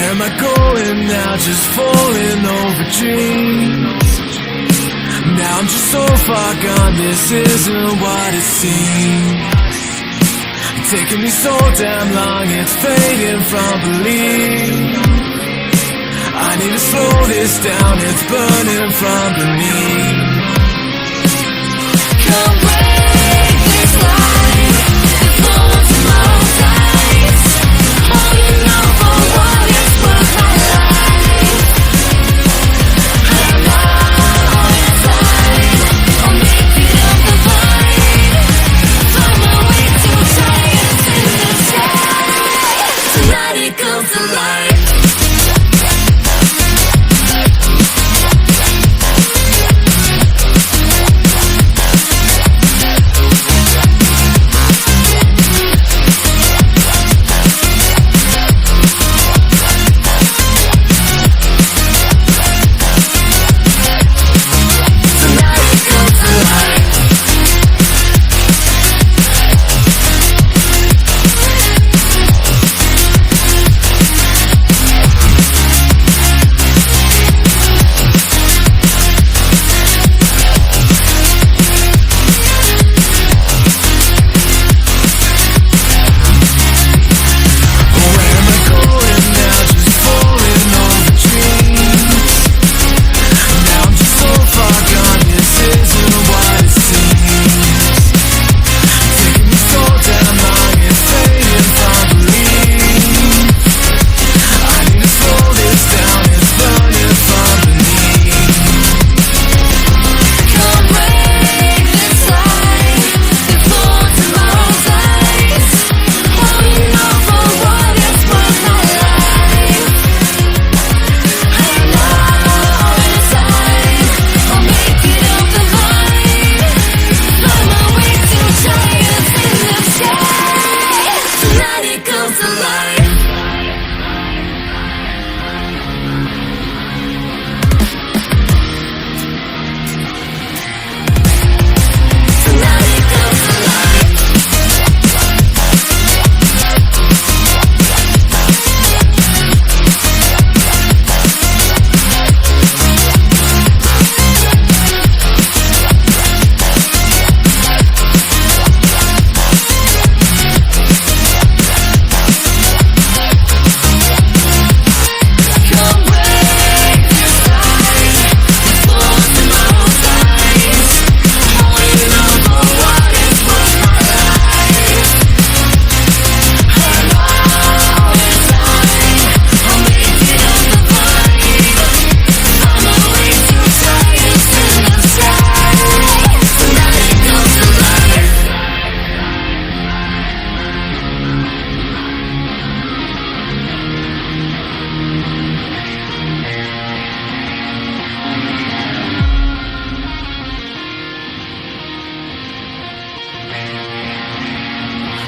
Where am I going now? Just falling over dreams. Now I'm just so far gone, this isn't what it seems. Taking me so damn long, it's fading from belief. I need to slow this down, it's burning from beneath. Come break this light before tomorrow dies. Holding on for what is worth my life. I'm not on your side, I'll make it up the fight. Find my way to giants in the sky. Tonight it comes to life.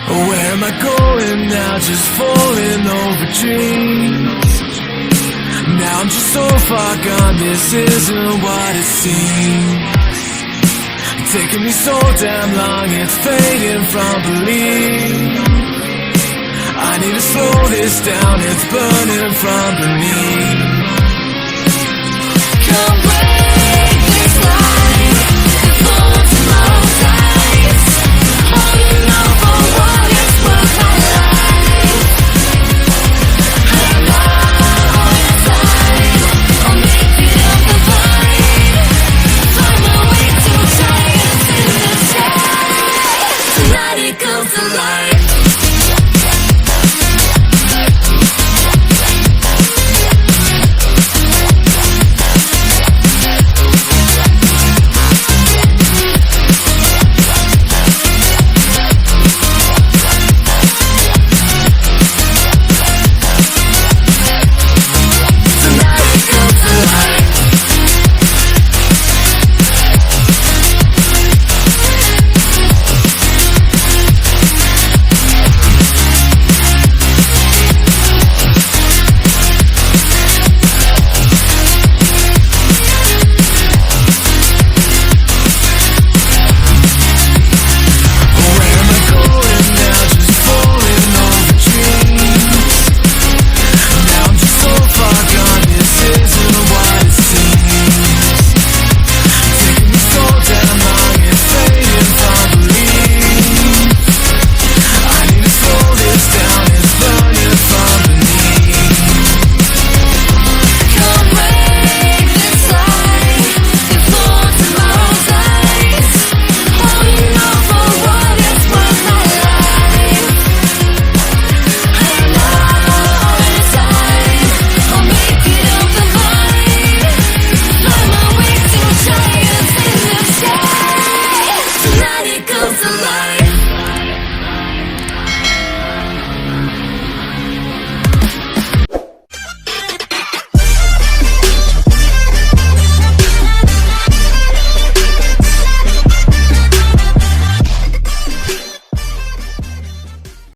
Where am I going now? Just falling over dreams. Now I'm just so far gone, this isn't what it seems. Taking me so damn long, it's fading from belief. I need to slow this down, it's burning from beneath. Come